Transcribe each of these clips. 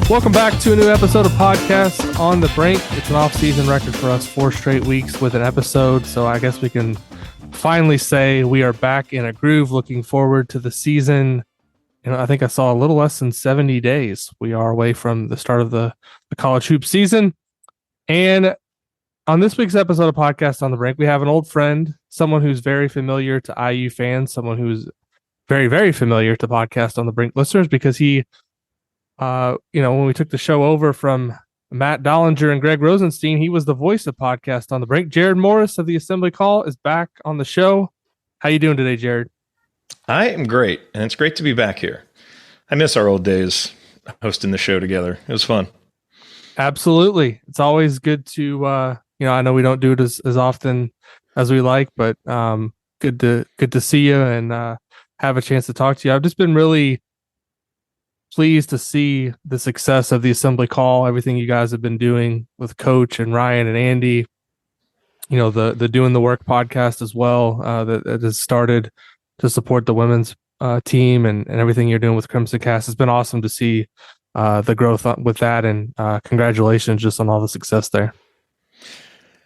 Welcome back to a new episode of Podcast on the Brink. It's an off-season record for us, 4 straight weeks with an episode, so I guess we can finally say we are back in a groove, looking forward to the season. I think I saw a little less than 70 days. We are away from the start of the college hoop season. And on this week's episode of Podcast on the Brink, we have an old friend, someone who's very familiar to IU fans, someone who's very, very familiar to Podcast on the Brink listeners, because he when we took the show over from Matt Dollinger and Greg Rosenstein, he was the voice of Podcast on the Brink. Jerod Morris of the Assembly Call is back on the show. How you doing today, Jerod? I am great, and it's great to be back here. I miss our old days hosting the show together. It was fun. Absolutely. It's always good to, I know we don't do it as often as we like, but good to see you and have a chance to talk to you. I've just been really pleased to see the success of the Assembly Call, everything you guys have been doing with Coach and Ryan and Andy, the Doing the Work podcast as well, that has started to support the women's team and everything you're doing with Crimson Cast. It's been awesome to see the growth with that, and congratulations just on all the success there.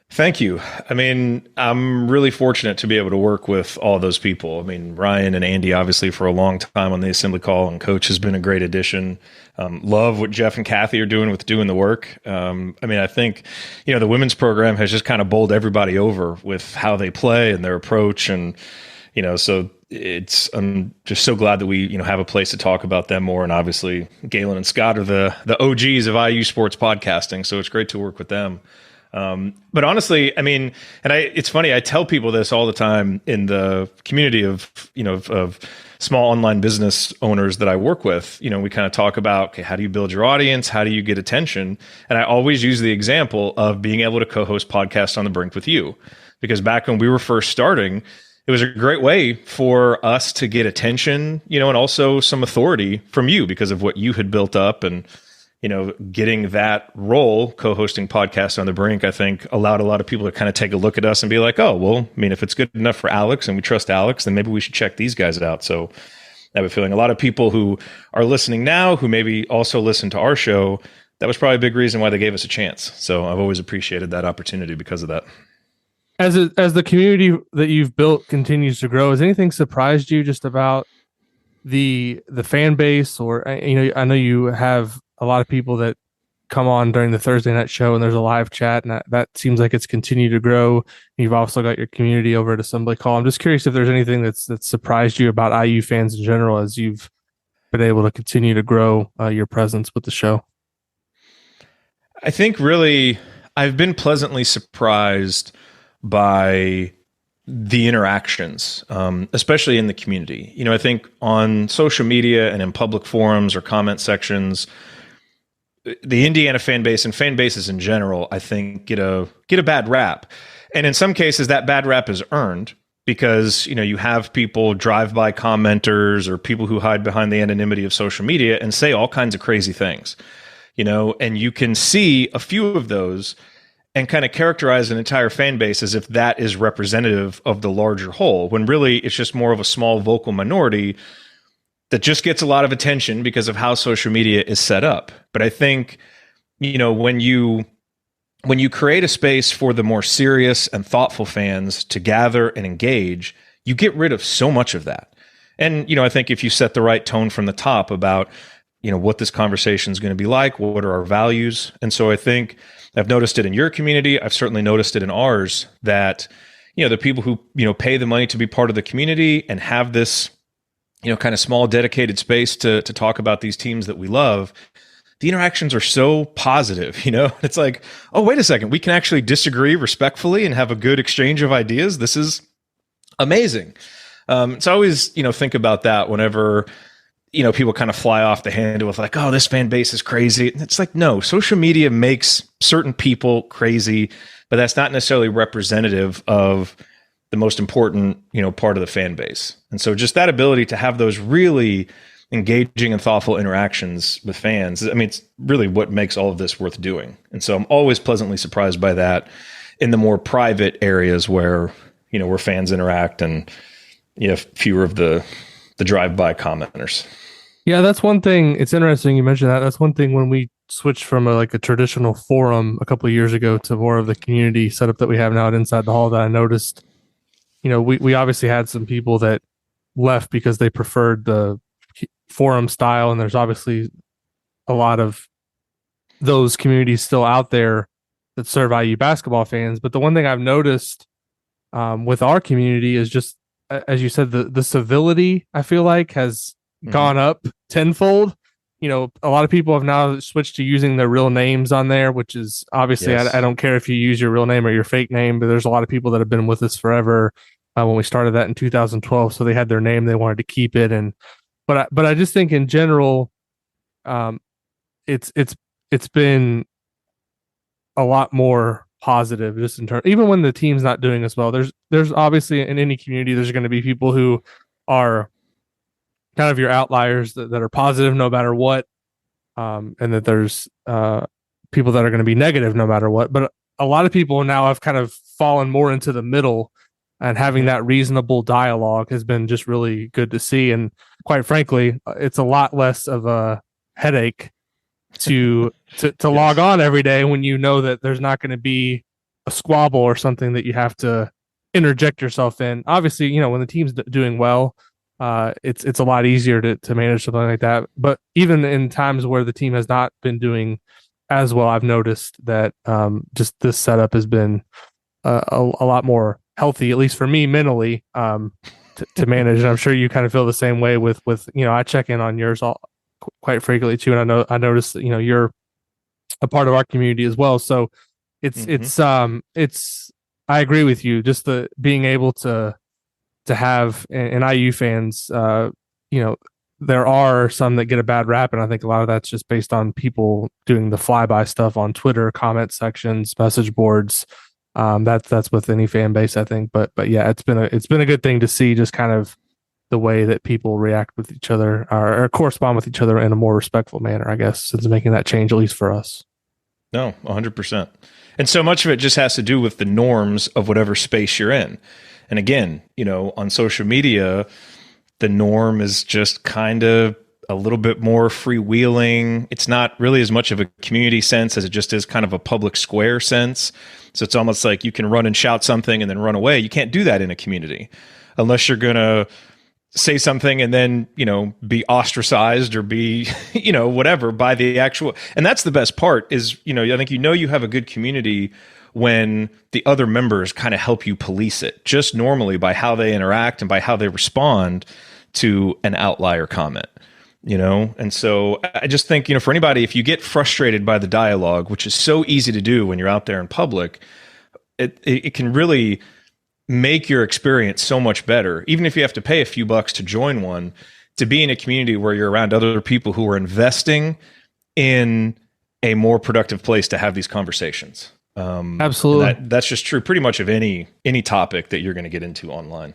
Thank you. I mean, I'm really fortunate to be able to work with all those people. I mean, Ryan and Andy, obviously, for a long time on the Assembly Call, and Coach has been a great addition. Love what Jeff and Kathy are doing with Doing the Work. I think, the women's program has just kind of bowled everybody over with how they play and their approach. And, so I'm just so glad that we, have a place to talk about them more. And obviously, Galen and Scott are the OGs of IU sports podcasting. So it's great to work with them. But honestly, it's funny, I tell people this all the time in the community of small online business owners that I work with. We kind of talk about, okay, how do you build your audience? How do you get attention? And I always use the example of being able to co-host Podcast on the Brink with you, because back when we were first starting, it was a great way for us to get attention, and also some authority from you because of what you had built up. And getting that role, co-hosting Podcast on the Brink, I think allowed a lot of people to kind of take a look at us and be like, oh, well, if it's good enough for Alex and we trust Alex, then maybe we should check these guys out. So I have a feeling a lot of people who are listening now, who maybe also listen to our show, that was probably a big reason why they gave us a chance. So I've always appreciated that opportunity because of that. As the community that you've built continues to grow, has anything surprised you just about the fan base? Or, I know you have a lot of people that come on during the Thursday night show and there's a live chat, and that seems like it's continued to grow. You've also got your community over at Assembly Call. I'm just curious if there's anything that's surprised you about IU fans in general as you've been able to continue to grow your presence with the show. I think really I've been pleasantly surprised by the interactions, especially in the community. I think on social media and in public forums or comment sections, the Indiana fan base and fan bases in general, I think, get a bad rap. And in some cases, that bad rap is earned because, you have people, drive-by commenters or people who hide behind the anonymity of social media and say all kinds of crazy things, and you can see a few of those and kind of characterize an entire fan base as if that is representative of the larger whole, when really it's just more of a small vocal minority that just gets a lot of attention because of how social media is set up. But I think, when you create a space for the more serious and thoughtful fans to gather and engage, you get rid of so much of that. And, I think if you set the right tone from the top about, what this conversation is going to be like, what are our values? And so I think I've noticed it in your community. I've certainly noticed it in ours that, the people who, pay the money to be part of the community and have this, kind of small dedicated space to talk about these teams that we love, the interactions are so positive, It's like, oh, wait a second, we can actually disagree respectfully and have a good exchange of ideas. This is amazing. So I always, think about that whenever, people kind of fly off the handle with like, oh, this fan base is crazy. And it's like, no, social media makes certain people crazy, but that's not necessarily representative of the most important, part of the fan base. And so just that ability to have those really engaging and thoughtful interactions with fans, it's really what makes all of this worth doing. And so I'm always pleasantly surprised by that in the more private areas where, where fans interact and you have fewer of the drive-by commenters. Yeah, that's one thing. It's interesting you mentioned that. That's one thing when we switched from like a traditional forum a couple of years ago to more of the community setup that we have now at Inside the Hall that I noticed, we obviously had some people that left because they preferred the forum style. And there's obviously a lot of those communities still out there that serve IU basketball fans. But the one thing I've noticed with our community is just, as you said, the civility, I feel like, has gone up tenfold. A lot of people have now switched to using their real names on there, which is obviously, Yes. I don't care if you use your real name or your fake name, but there's a lot of people that have been with us forever. When we started that in 2012, so they had their name, they wanted to keep it, but I just think in general, um, it's been a lot more positive just in terms, even when the team's not doing as well. There's obviously in any community there's going to be people who are kind of your outliers that are positive no matter what, and that there's people that are going to be negative no matter what. But a lot of people now have kind of fallen more into the middle, and having that reasonable dialogue has been just really good to see. And quite frankly, it's a lot less of a headache to Yes. log on every day when you know that there's not going to be a squabble or something that you have to interject yourself in. Obviously, when the team's doing well, it's a lot easier to manage something like that. But even in times where the team has not been doing as well, I've noticed that just this setup has been a lot more healthy, at least for me mentally, to manage. And I'm sure you kind of feel the same way with I check in on yours quite frequently too, and I noticed that you're a part of our community as well. So it's I agree with you. Just the being able to have and IU fans, there are some that get a bad rap, and I think a lot of that's just based on people doing the flyby stuff on Twitter, comment sections, message boards. That's with any fan base, I think. But yeah, it's been a good thing to see just kind of the way that people react with each other or correspond with each other in a more respectful manner, I guess, since making that change, at least for us. No, 100%. And so much of it just has to do with the norms of whatever space you're in. And again, on social media, the norm is just kind of a little bit more freewheeling. It's not really as much of a community sense as it just is kind of a public square sense. So it's almost like you can run and shout something and then run away. You can't do that in a community unless you're going to say something and then, be ostracized or be, whatever by the actual. And that's the best part is, I think, you have a good community when the other members kind of help you police it just normally by how they interact and by how they respond to an outlier comment, And so I just think, for anybody, if you get frustrated by the dialogue, which is so easy to do when you're out there in public, it can really make your experience so much better, even if you have to pay a few bucks to join one, to be in a community where you're around other people who are investing in a more productive place to have these conversations. Absolutely. That's just true pretty much of any topic that you're going to get into online.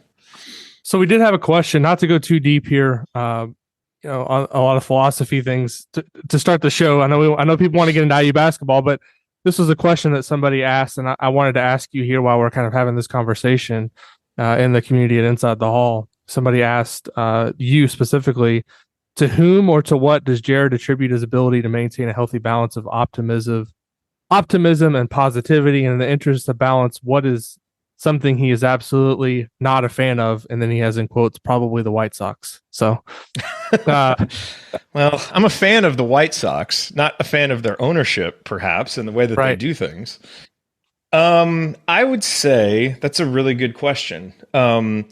So we did have a question, not to go too deep here, on a lot of philosophy things to start the show. I know people want to get into IU basketball, but this was a question that somebody asked, and I wanted to ask you here while we're kind of having this conversation in the community at Inside the Hall. Somebody asked you specifically, to whom or to what does Jerod attribute his ability to maintain a healthy balance of optimism and positivity? And in the interest of balance, what is something he is absolutely not a fan of? And then he has in quotes, probably the White Sox. So, well, I'm a fan of the White Sox, not a fan of their ownership, perhaps, and the way that they do things. I would say that's a really good question. I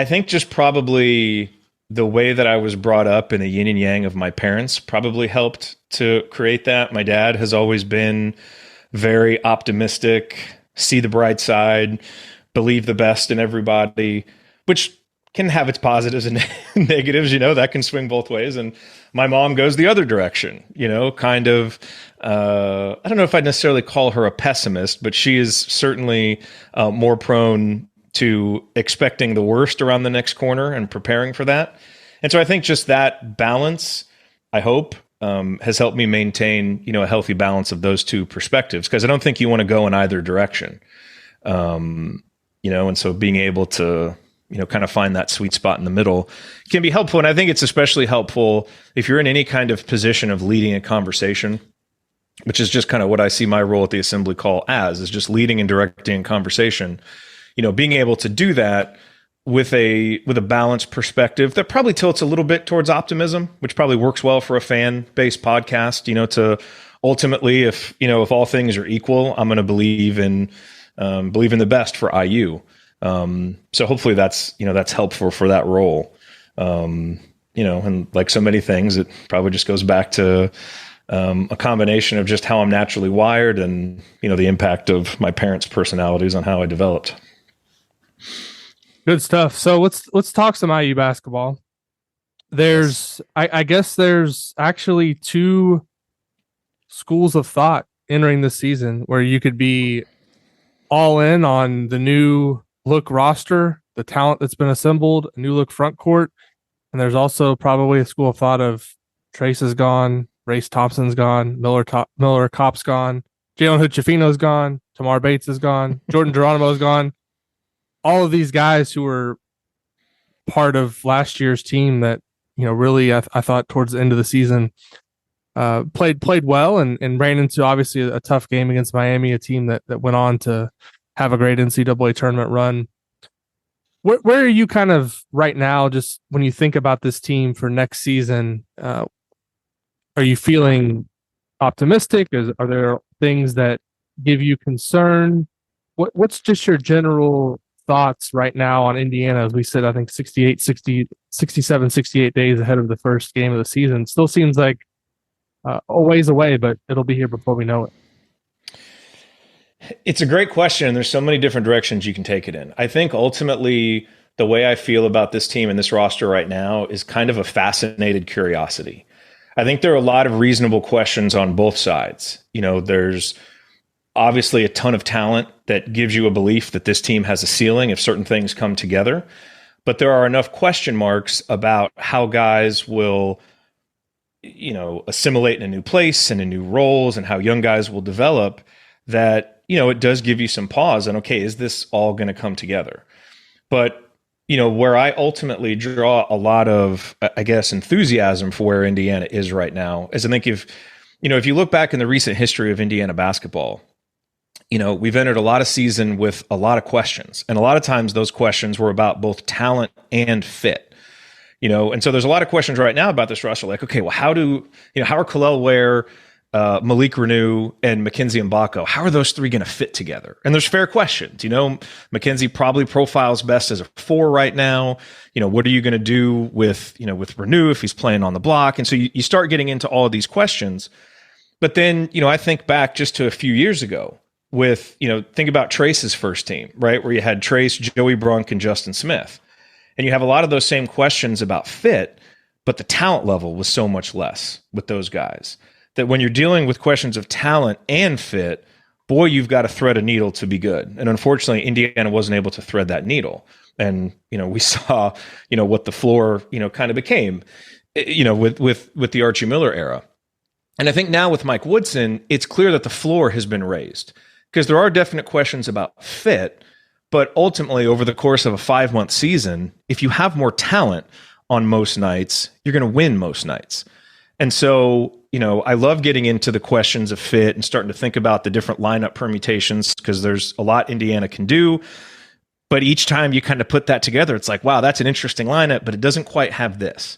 think just probably the way that I was brought up in the yin and yang of my parents probably helped to create that. My dad has always been very optimistic, see the bright side, believe the best in everybody, which can have its positives and negatives, that can swing both ways. And my mom goes the other direction, kind of, I don't know if I'd necessarily call her a pessimist, but she is certainly more prone to expecting the worst around the next corner and preparing for that. And so I think just that balance, I hope, has helped me maintain, a healthy balance of those two perspectives, because I don't think you want to go in either direction. And so being able to kind of find that sweet spot in the middle can be helpful. And I think it's especially helpful if you're in any kind of position of leading a conversation, which is just kind of what I see my role at the assembly call as, is just leading and directing a conversation. Being able to do that with a balanced perspective that probably tilts a little bit towards optimism, which probably works well for a fan-based podcast, to ultimately, if all things are equal, I'm going to believe in the best for IU. So hopefully that's helpful for that role. And like so many things, it probably just goes back to a combination of just how I'm naturally wired and, the impact of my parents' personalities on how I developed. Good stuff. So let's talk some IU basketball. I guess there's actually two schools of thought entering this season where you could be all in on the new look roster, the talent that's been assembled, a new look front court. And there's also probably a school of thought of Trayce is gone, Race Thompson's gone, Miller Kopp's gone, Jalen Hood-Schifino's gone, Tamar Bates is gone, Jordan Geronimo's gone. All of these guys who were part of last year's team that, really I thought towards the end of the season played well and ran into obviously a tough game against Miami, a team that went on to have a great NCAA tournament run. Where are you kind of right now, just when you think about this team for next season? Are you feeling optimistic? Are there things that give you concern? What's just your general thoughts right now on Indiana as we sit, I think 68 days ahead of the first game of the season? Still seems like a ways away, but it'll be here before we know it. It's a great question. There's so many different directions you can take it in. I think ultimately the way I feel about this team and this roster right now is kind of a fascinated curiosity. I think there are a lot of reasonable questions on both sides. There's obviously a ton of talent that gives you a belief that this team has a ceiling if certain things come together. But there are enough question marks about how guys will, assimilate in a new place and in new roles and how young guys will develop that, it does give you some pause and, okay, is this all going to come together? But where I ultimately draw a lot of, I guess, enthusiasm for where Indiana is right now is I think if you look back in the recent history of Indiana basketball, we've entered a lot of season with a lot of questions. And a lot of times those questions were about both talent and fit, and so there's a lot of questions right now about this roster. Like, okay, well, how are Kalel Ware, Malik Renew and Mackenzie Mbako, how are those three going to fit together? And there's fair questions. Mackenzie probably profiles best as a 4 right now. What are you going to do with Renew if he's playing on the block? And so you start getting into all of these questions. But then, I think back just to a few years ago with, think about Trayce's first team, right? Where you had Trayce, Joey Brunk, and Justin Smith. And you have a lot of those same questions about fit, but the talent level was so much less with those guys. That when you're dealing with questions of talent and fit, boy, you've got to thread a needle to be good. And unfortunately, Indiana wasn't able to thread that needle. And, we saw, what the floor, kind of became, with the Archie Miller era. And I think now with Mike Woodson, it's clear that the floor has been raised because there are definite questions about fit. But ultimately, over the course of a 5-month season, if you have more talent on most nights, you're going to win most nights. And so, I love getting into the questions of fit and starting to think about the different lineup permutations because there's a lot Indiana can do. But each time you kind of put that together, it's like, wow, that's an interesting lineup, but it doesn't quite have this.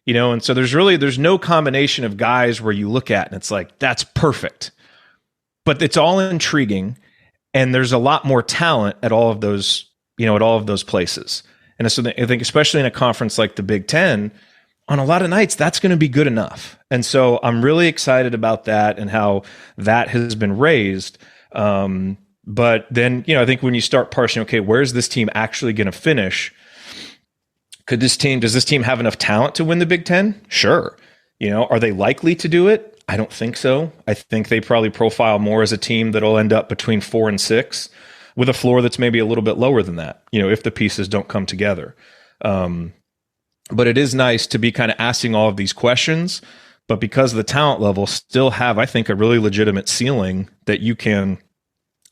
And so there's no combination of guys where you look at and it's like, that's perfect. But it's all intriguing. And there's a lot more talent at all of those, places. And so I think especially in a conference like the Big Ten, on a lot of nights, that's going to be good enough. And so I'm really excited about that and how that has been raised. But then, I think when you start parsing, okay, where's this team actually going to finish? Does this team have enough talent to win the Big Ten? Sure. Are they likely to do it? I don't think so. I think they probably profile more as a team that'll end up between 4 and 6 with a floor that's maybe a little bit lower than that, if the pieces don't come together. But it is nice to be kind of asking all of these questions, but because of the talent level still have, I think, a really legitimate ceiling that you can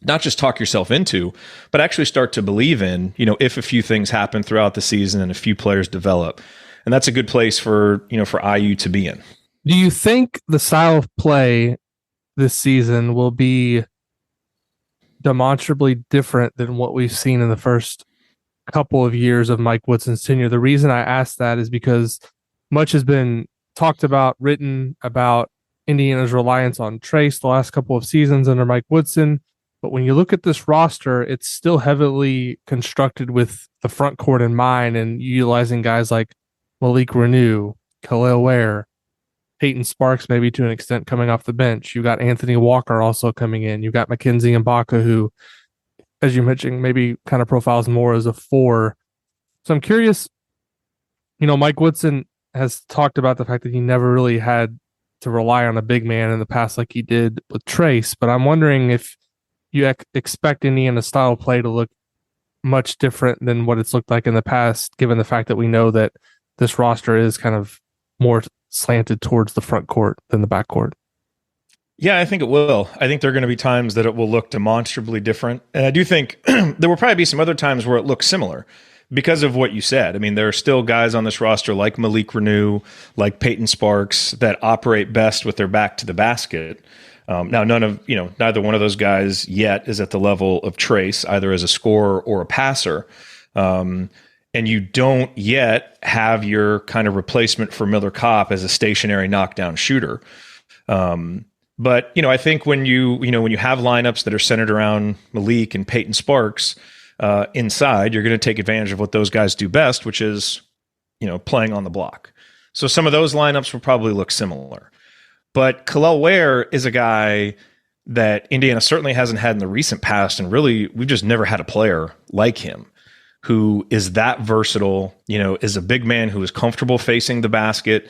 not just talk yourself into, but actually start to believe in, if a few things happen throughout the season and a few players develop. And that's a good place for IU to be in. Do you think the style of play this season will be demonstrably different than what we've seen in the first couple of years of Mike Woodson's tenure? The reason I ask that is because much has been talked about, written about Indiana's reliance on Trayce the last couple of seasons under Mike Woodson. But when you look at this roster, it's still heavily constructed with the front court in mind and utilizing guys like Malik Renew, Khalil Ware, Peyton Sparks, maybe to an extent coming off the bench. You got Anthony Walker also coming in. You got Mackenzie Mbaka, who, as you mentioned, maybe kind of profiles more as a 4. So I'm curious, Mike Woodson has talked about the fact that he never really had to rely on a big man in the past like he did with Trayce, but I'm wondering if you expect Indiana's style of play to look much different than what it's looked like in the past, given the fact that we know that this roster is kind of more slanted towards the front court than the back court. Yeah, I think it will. I think there are going to be times that it will look demonstrably different. And I do think there will probably be some other times where it looks similar because of what you said. I mean, there are still guys on this roster like Malik Renew, like Peyton Sparks, that operate best with their back to the basket. Now, neither one of those guys yet is at the level of Trayce, either as a scorer or a passer. And you don't yet have your kind of replacement for Miller Kopp as a stationary knockdown shooter. But I think when you have lineups that are centered around Malik and Peyton Sparks inside, you're going to take advantage of what those guys do best, which is, playing on the block. So some of those lineups will probably look similar. But Khalil Ware is a guy that Indiana certainly hasn't had in the recent past, and really we've just never had a player like him who is that versatile, is a big man who is comfortable facing the basket.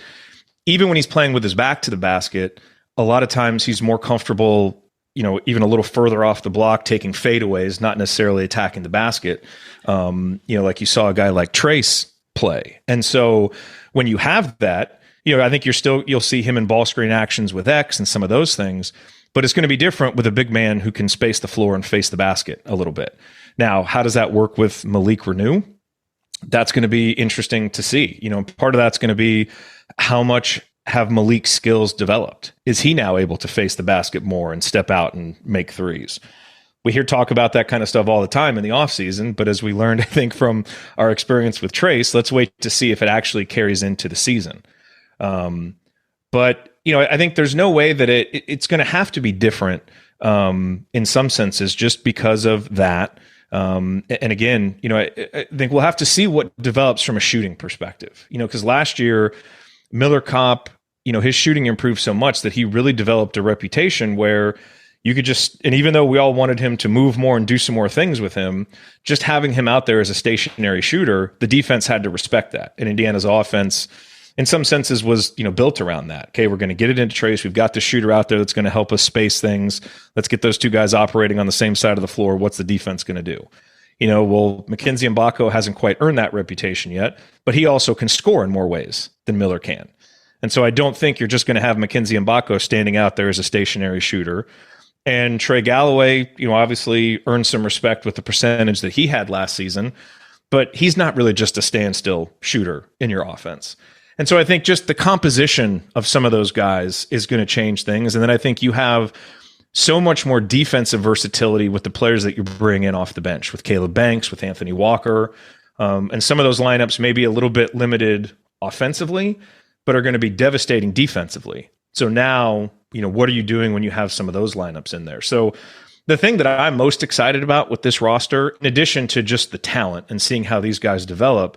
Even when he's playing with his back to the basket, a lot of times he's more comfortable, even a little further off the block, taking fadeaways, not necessarily attacking the basket. Like you saw a guy like Trayce play. And so when you have that, I think you'll see him in ball screen actions with X and some of those things, but it's going to be different with a big man who can space the floor and face the basket a little bit. Now, how does that work with Malik Renew? That's going to be interesting to see. Part of that's going to be how much have Malik's skills developed? Is he now able to face the basket more and step out and make threes? We hear talk about that kind of stuff all the time in the offseason, but as we learned, I think, from our experience with Trayce, let's wait to see if it actually carries into the season. But I think there's no way that it's going to have to be different in some senses just because of that. And again, I think we'll have to see what develops from a shooting perspective, because last year Miller Kopp, his shooting improved so much that he really developed a reputation where you could and even though we all wanted him to move more and do some more things with him, just having him out there as a stationary shooter, the defense had to respect that. And Indiana's offense, in some senses, was built around that. Okay, we're going to get it into Trayce. We've got the shooter out there that's going to help us space things. Let's get those two guys operating on the same side of the floor. What's the defense going to do? Mackenzie Mbaka hasn't quite earned that reputation yet, but he also can score in more ways than Miller can. And so I don't think you're just going to have Mackenzie Mbaka standing out there as a stationary shooter. And Trey Galloway, obviously earned some respect with the percentage that he had last season, but he's not really just a standstill shooter in your offense. And so I think just the composition of some of those guys is going to change things. And then I think you have so much more defensive versatility with the players that you bring in off the bench, with Caleb Banks, with Anthony Walker. And some of those lineups may be a little bit limited offensively, but are going to be devastating defensively. So now, what are you doing when you have some of those lineups in there? So the thing that I'm most excited about with this roster, in addition to just the talent and seeing how these guys develop,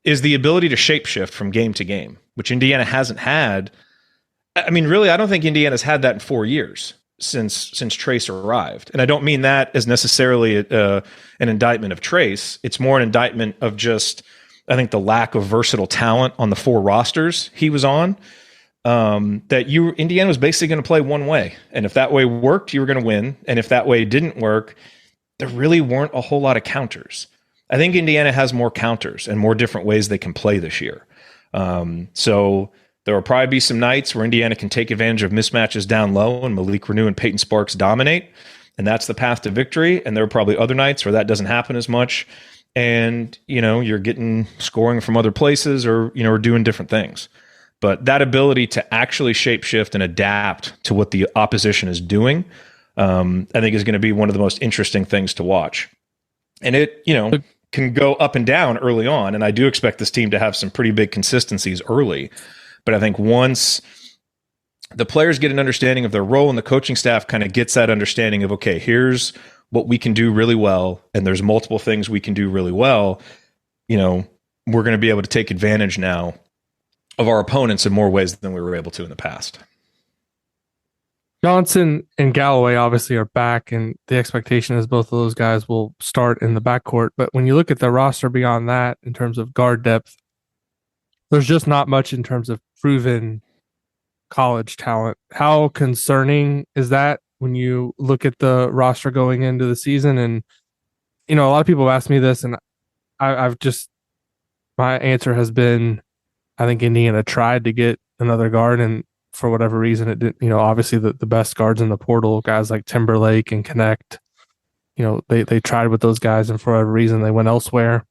is the ability to shapeshift from game to game, which Indiana hasn't had. I mean, really, I don't think Indiana's had that in 4 years since Trayce arrived. And I don't mean that as necessarily an indictment of Trayce. It's more an indictment of just, I think, the lack of versatile talent on the 4 rosters he was on. Indiana was basically going to play one way. And if that way worked, you were going to win. And if that way didn't work, there really weren't a whole lot of counters. I think Indiana has more counters and more different ways they can play this year. So there will probably be some nights where Indiana can take advantage of mismatches down low and Malik Renew and Peyton Sparks dominate. and that's the path to victory. And there are probably other nights where that doesn't happen as much. And, you're getting scoring from other places or, or doing different things. But that ability to actually shapeshift and adapt to what the opposition is doing, I think is going to be one of the most interesting things to watch. And it, can go up and down early on. And I do expect this team to have some pretty big consistencies early. But I think once the players get an understanding of their role and the coaching staff kind of gets that understanding of, okay, here's what we can do really well, and there's multiple things we can do really well, we're going to be able to take advantage now of our opponents in more ways than we were able to in the past. Johnson and Galloway obviously are back, and the expectation is both of those guys will start in the backcourt. But when you look at the roster beyond that, in terms of guard depth, there's just not much in terms of proven college talent. How concerning is that when you look at the roster going into the season? And, a lot of people have asked me this, and my answer has been, I think Indiana tried to get another guard, and for whatever reason it didn't. Obviously the best guards in the portal, guys like Timberlake and Connect, they tried with those guys, and for whatever reason they went elsewhere.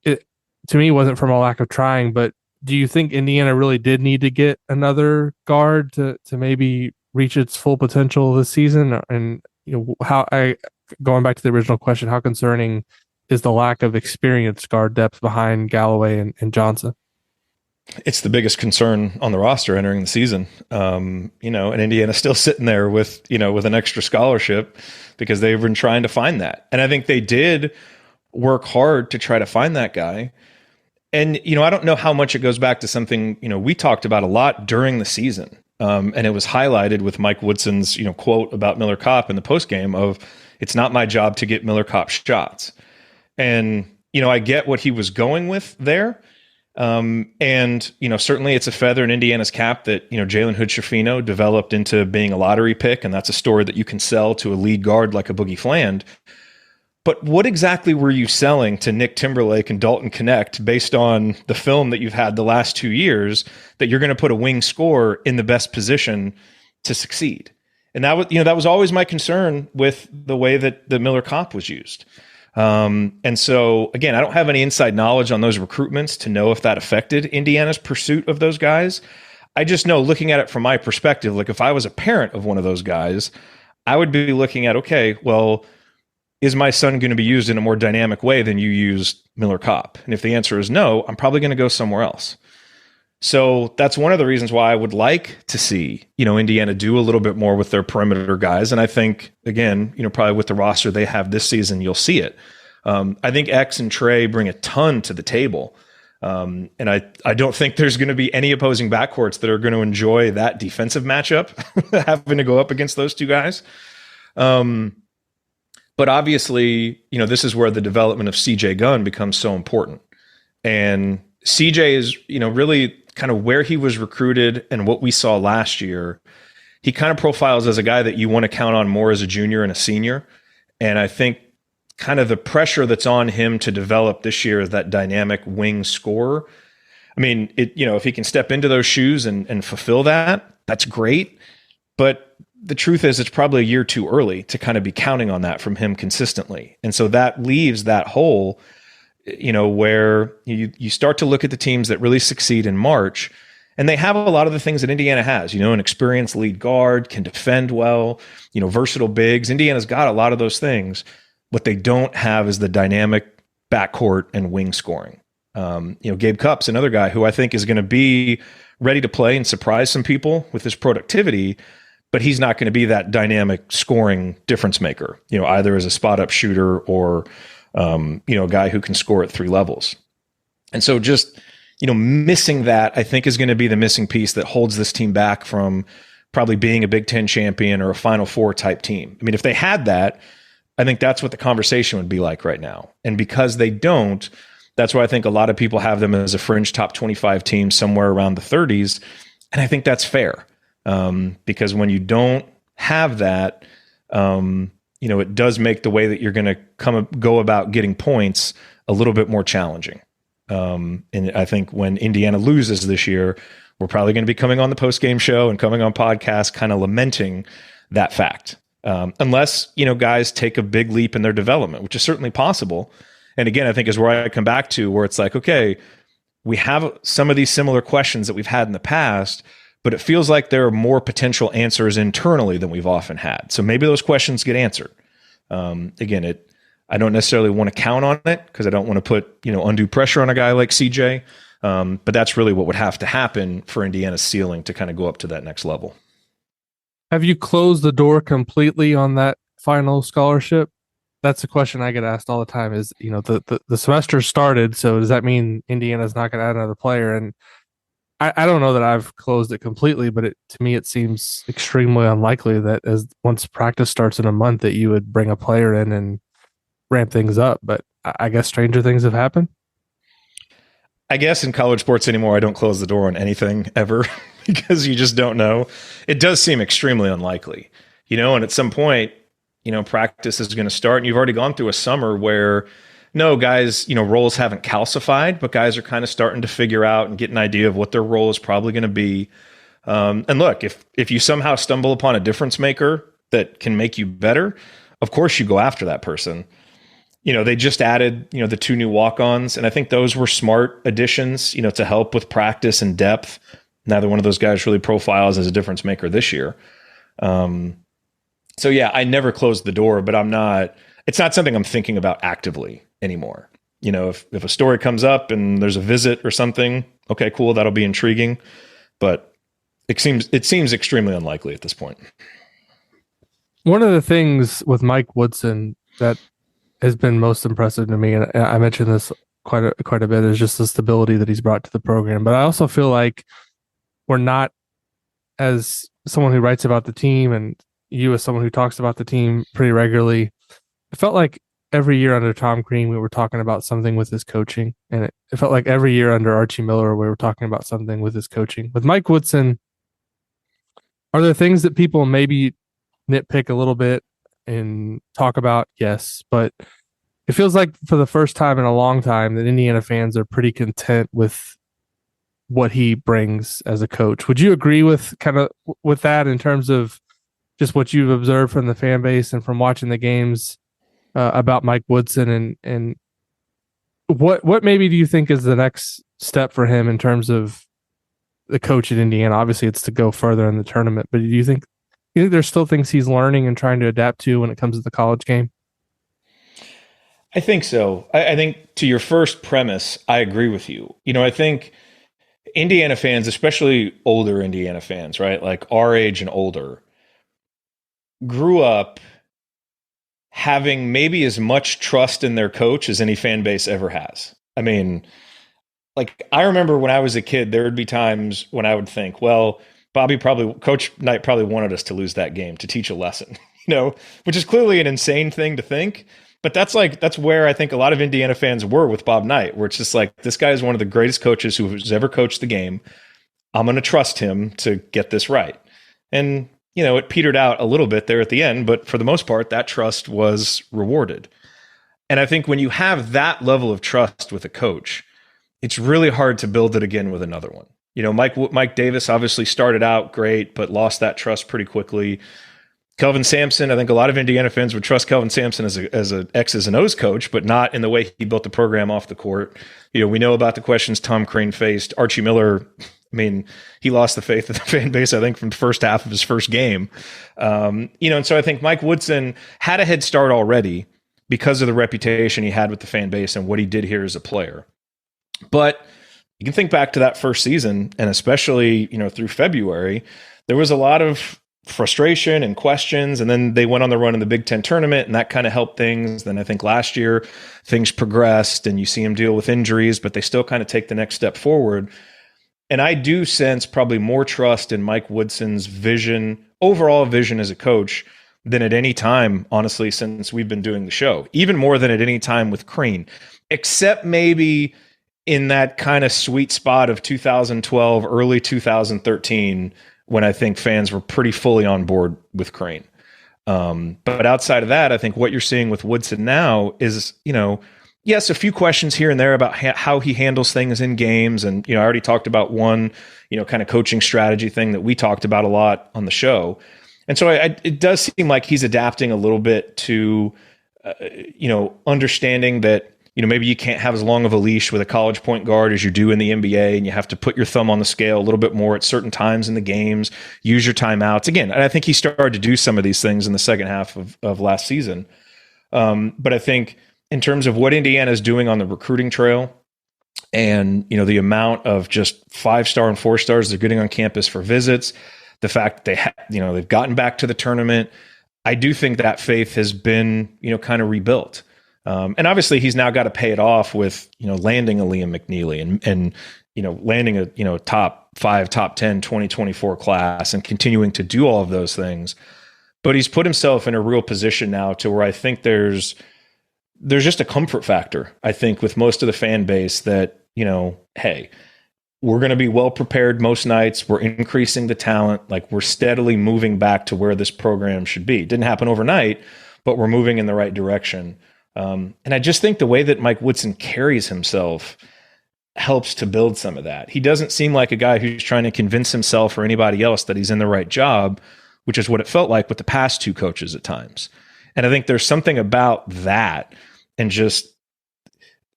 It to me wasn't from a lack of trying, but do you think Indiana really did need to get another guard to maybe reach its full potential this season? And going back to the original question, how concerning is the lack of experienced guard depth behind Galloway and Johnson? It's the biggest concern on the roster entering the season. And Indiana's still sitting there with an extra scholarship because they've been trying to find that. And I think they did work hard to try to find that guy. And, I don't know how much it goes back to something, we talked about a lot during the season. And it was highlighted with Mike Woodson's, quote about Miller Kopp in the postgame of, it's not my job to get Miller Kopp shots. And, I get what he was going with there. And, certainly it's a feather in Indiana's cap that, Jalen Hood-Schifino developed into being a lottery pick. And that's a story that you can sell to a lead guard like a Boogie Fland. But what exactly were you selling to Nick Timberlake and Dalton Connect based on the film that you've had the last 2 years that you're going to put a wing scorer in the best position to succeed? And that was always my concern with the way that the Miller Kopp was used. And so, again, I don't have any inside knowledge on those recruitments to know if that affected Indiana's pursuit of those guys. I just know, looking at it from my perspective, like if I was a parent of one of those guys, I would be looking at, okay, well, is my son going to be used in a more dynamic way than you used Miller Kopp? And if the answer is no, I'm probably going to go somewhere else. So that's one of the reasons why I would like to see, Indiana do a little bit more with their perimeter guys. And I think, again, probably with the roster they have this season, you'll see it. I think X and Trey bring a ton to the table. And I don't think there's going to be any opposing backcourts that are going to enjoy that defensive matchup, having to go up against those two guys. But obviously, this is where the development of CJ Gunn becomes so important. And CJ is, really kind of where he was recruited and what we saw last year. He kind of profiles as a guy that you want to count on more as a junior and a senior. And I think kind of the pressure that's on him to develop this year is that dynamic wing scorer. I mean, if he can step into those shoes and fulfill that, that's great. But the truth is, it's probably a year too early to kind of be counting on that from him consistently. And so that leaves that hole, where you start to look at the teams that really succeed in March, and they have a lot of the things that Indiana has, an experienced lead guard, can defend well, versatile bigs. Indiana's got a lot of those things. What they don't have is the dynamic backcourt and wing scoring. Gabe Kupp's another guy who I think is going to be ready to play and surprise some people with his productivity, but he's not going to be that dynamic scoring difference maker, either as a spot up shooter or, a guy who can score at three levels. And so just, missing that, I think, is going to be the missing piece that holds this team back from probably being a Big Ten champion or a Final Four type team. I mean, if they had that, I think that's what the conversation would be like right now. And because they don't, that's why I think a lot of people have them as a fringe top 25 team somewhere around the 30s. And I think that's fair. Because when you don't have that, it does make the way that you're going to go about getting points a little bit more challenging. And I think when Indiana loses this year, we're probably going to be coming on the post-game show and coming on podcasts kind of lamenting that fact. Unless, guys take a big leap in their development, which is certainly possible. And again, I think is where I come back to, where it's like, okay, we have some of these similar questions that we've had in the past, but it feels like there are more potential answers internally than we've often had. So maybe those questions get answered. Again, I don't necessarily want to count on it because I don't want to put, undue pressure on a guy like CJ. But that's really what would have to happen for Indiana's ceiling to kind of go up to that next level. Have you closed the door completely on that final scholarship? That's a question I get asked all the time is, the semester started, so does that mean Indiana's not going to add another player? And I don't know that I've closed it completely, but to me, it seems extremely unlikely that once practice starts in a month that you would bring a player in and ramp things up. But I guess stranger things have happened. I guess in college sports anymore, I don't close the door on anything ever because you just don't know. It does seem extremely unlikely, and at some point, practice is going to start and you've already gone through a summer where no guys, roles haven't calcified, but guys are kind of starting to figure out and get an idea of what their role is probably going to be. And look, if you somehow stumble upon a difference maker that can make you better, of course you go after that person. They just added, the 2 new walk-ons, and I think those were smart additions, to help with practice and depth. Neither one of those guys really profiles as a difference maker this year. So yeah, I never closed the door, but it's not something I'm thinking about actively anymore. If a story comes up and there's a visit or something, okay, cool, that'll be intriguing. But it seems extremely unlikely at this point. One of the things with Mike Woodson that has been most impressive to me, and I mentioned this quite a bit, is just the stability that he's brought to the program. But I also feel like we're not, as someone who writes about the team and you as someone who talks about the team pretty regularly, it felt like every year under Tom Crean, we were talking about something with his coaching. And it felt like every year under Archie Miller, we were talking about something with his coaching. With Mike Woodson, are there things that people maybe nitpick a little bit and talk about? Yes, but it feels like for the first time in a long time that Indiana fans are pretty content with what he brings as a coach. Would you agree with that in terms of just what you've observed from the fan base and from watching the games about Mike Woodson, and what maybe do you think is the next step for him in terms of the coach at Indiana? Obviously it's to go further in the tournament, but do you think there's still things he's learning and trying to adapt to when it comes to the college game? I think so. I think to your first premise, I agree with you. I think Indiana fans, especially older Indiana fans, right? Like our age and older, grew up having maybe as much trust in their coach as any fan base ever has. I mean, like I remember when I was a kid, there would be times when I would think, well, Coach Knight probably wanted us to lose that game to teach a lesson, which is clearly an insane thing to think. But that's where I think a lot of Indiana fans were with Bob Knight, where it's just like, this guy is one of the greatest coaches who's ever coached the game. I'm going to trust him to get this right. And, it petered out a little bit there at the end, but for the most part, that trust was rewarded. And I think when you have that level of trust with a coach, it's really hard to build it again with another one. Mike Davis obviously started out great, but lost that trust pretty quickly. Kelvin Sampson, I think a lot of Indiana fans would trust Kelvin Sampson as an X's and O's coach, but not in the way he built the program off the court. We know about the questions Tom Crean faced. Archie Miller, he lost the faith of the fan base, I think, from the first half of his first game. And so I think Mike Woodson had a head start already because of the reputation he had with the fan base and what he did here as a player. But you can think back to that first season, and especially, through February, there was a lot of frustration and questions, and then they went on the run in the Big Ten tournament, and that kind of helped things. Then I think last year things progressed, and you see them deal with injuries, but they still kind of take the next step forward. And I do sense probably more trust in Mike Woodson's overall vision as a coach, than at any time, honestly, since we've been doing the show, even more than at any time with Crean, except maybe in that kind of sweet spot of 2012, early 2013, when I think fans were pretty fully on board with Crean. But outside of that, I think what you're seeing with Woodson now is, yes, a few questions here and there about how he handles things in games. And, I already talked about one, kind of coaching strategy thing that we talked about a lot on the show. And so it does seem like he's adapting a little bit to, understanding that, maybe you can't have as long of a leash with a college point guard as you do in the NBA, and you have to put your thumb on the scale a little bit more at certain times in the games, use your timeouts. Again, I think he started to do some of these things in the second half of last season. But I think in terms of what Indiana is doing on the recruiting trail, and the amount of just 5-star and 4-stars they're getting on campus for visits, the fact that they've gotten back to the tournament, I do think that faith has been kind of rebuilt. And obviously he's now got to pay it off with landing a Liam McNeely and landing a top 5, top 10 2024 class and continuing to do all of those things. But he's put himself in a real position now to where I think there's just a comfort factor, I think, with most of the fan base that, hey, we're going to be well prepared most nights. We're increasing the talent. Like, we're steadily moving back to where this program should be. It didn't happen overnight, but we're moving in the right direction. And I just think the way that Mike Woodson carries himself helps to build some of that. He doesn't seem like a guy who's trying to convince himself or anybody else that he's in the right job, which is what it felt like with the past two coaches at times. And I think there's something about that, and just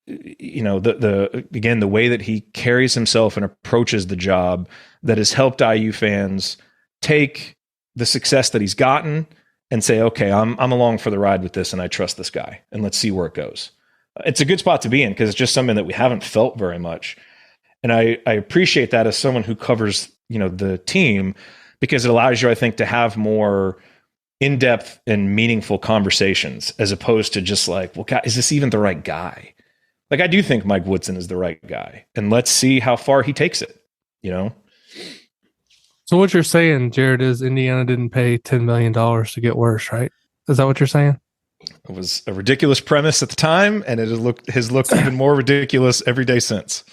the way that he carries himself and approaches the job that has helped IU fans take the success that he's gotten and say, okay, I'm along for the ride with this, and I trust this guy, and let's see where it goes. It's a good spot to be in because it's just something that we haven't felt very much. And I appreciate that as someone who covers, the team, because it allows you, I think, to have more in-depth and meaningful conversations as opposed to just like, well, God, is this even the right guy? Like, I do think Mike Woodson is the right guy, and let's see how far he takes it, So what you're saying, Jerod, is Indiana didn't pay $10 million to get worse, right? Is that what you're saying? It was a ridiculous premise at the time, and it has looked even more ridiculous every day since.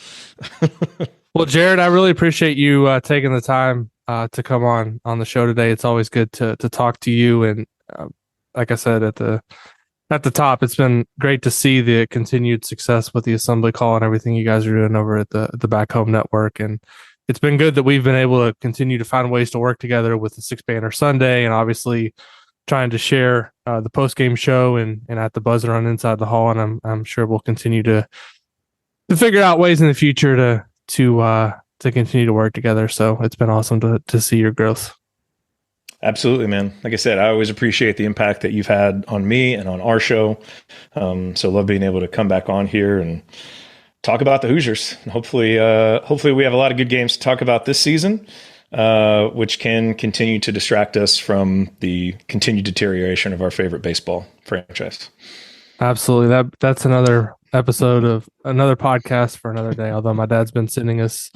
Well, Jerod, I really appreciate you taking the time to come on the show today. It's always good to talk to you. And like I said at the top, it's been great to see the continued success with the assembly call and everything you guys are doing over at the Back Home Network. And it's been good that we've been able to continue to find ways to work together with the Six Banner Sunday, and obviously trying to share the post-game show and at the buzzer on Inside the Hall. And I'm sure we'll continue to figure out ways in the future to continue to work together. So it's been awesome to see your growth. Absolutely, man. Like I said, I always appreciate the impact that you've had on me and on our show. So love being able to come back on here and talk about the Hoosiers. And hopefully we have a lot of good games to talk about this season, which can continue to distract us from the continued deterioration of our favorite baseball franchise. Absolutely. That's another episode of another podcast for another day. Although my dad's been sending us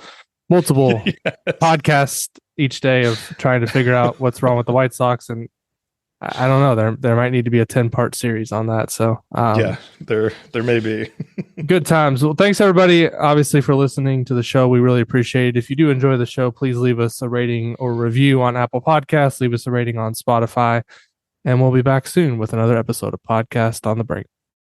multiple podcasts each day of trying to figure out what's wrong with the White Sox. And I don't know, there might need to be a 10-part series on that. So there may be. Good times. Well, thanks everybody, obviously, for listening to the show. We really appreciate it. If you do enjoy the show, please leave us a rating or review on Apple Podcasts, leave us a rating on Spotify, and we'll be back soon with another episode of Podcast on the Brink.